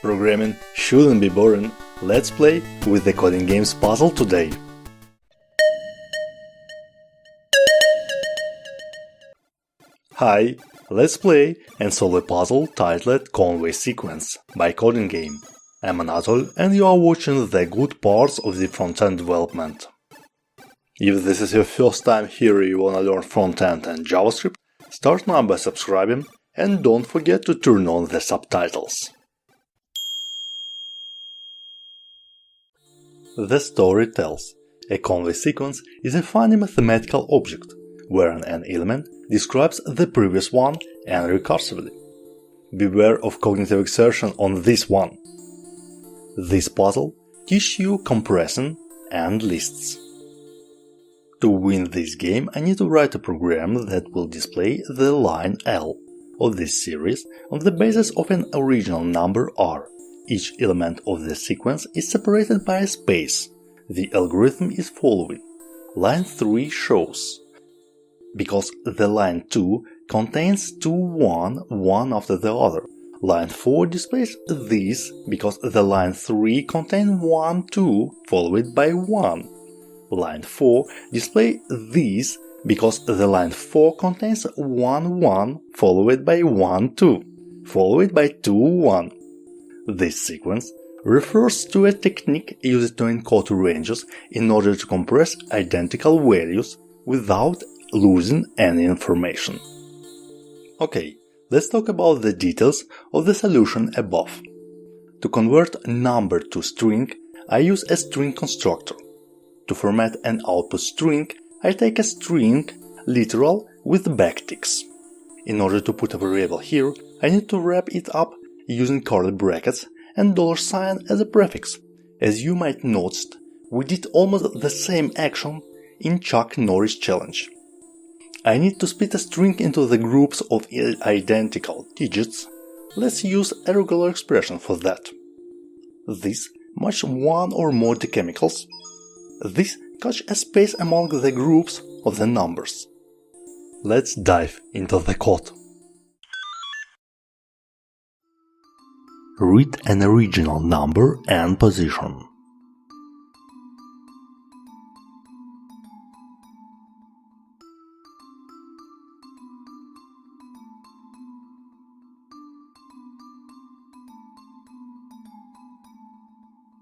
Programming shouldn't be boring. Let's play with the Codeingame puzzle today. Hi, let's play and solve a puzzle titled Conway Sequence by Codingame. I'm Anatol and you are watching the good parts of the front-end development. If this is your first time here and you wanna learn front-end and JavaScript, start now by subscribing and don't forget to turn on the subtitles. The story tells, a Conway sequence is a funny mathematical object, wherein an element describes the previous one and recursively. Beware of cognitive exertion on this one. This puzzle teaches you compressing and lists. To win this game, I need to write a program that will display the line L of this series on the basis of an original number R. Each element of the sequence is separated by a space. The algorithm is following. Line 3 shows. Because the line 2 contains 2, 1, one after the other. Line 4 displays this because the line 3 contains 1, 2 followed by 1. Line 4 displays this because the line 4 contains 1, 1 followed by 1, 2 followed by 2, 1. This sequence refers to a technique used to encode ranges in order to compress identical values without losing any information. Okay, let's talk about the details of the solution above. To convert number to string, I use a string constructor. To format an output string, I take a string literal with backticks. In order to put a variable here, I need to wrap it up using curly brackets and $sign as a prefix. As you might notice, we did almost the same action in Chuck Norris challenge. I need to split a string into the groups of identical digits. Let's use a regular expression for that. This match one or more chemicals. This catch a space among the groups of the numbers. Let's dive into the code. Read an original number and position.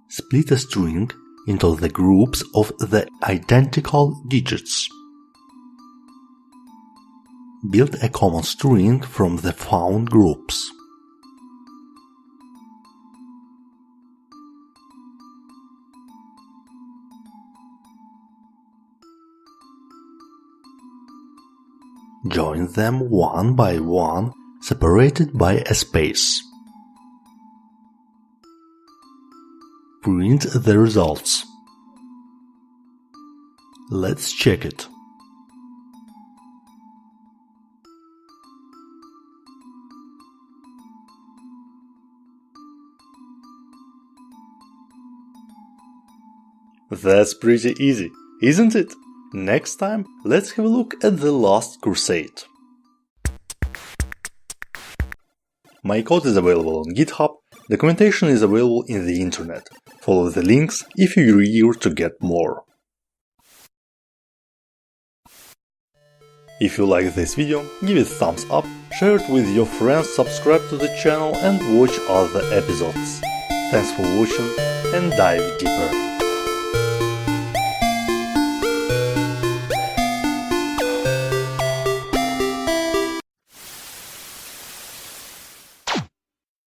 Split a string into the groups of the identical digits. Build a common string from the found groups. Join them one by one, separated by a space. Print the results. Let's check it. That's pretty easy, isn't it? Next time, let's have a look at the last crusade. My code is available on GitHub, documentation is available in the internet. Follow the links if you're eager to get more. If you like this video, give it a thumbs up, share it with your friends, subscribe to the channel and watch other episodes. Thanks for watching and dive deeper.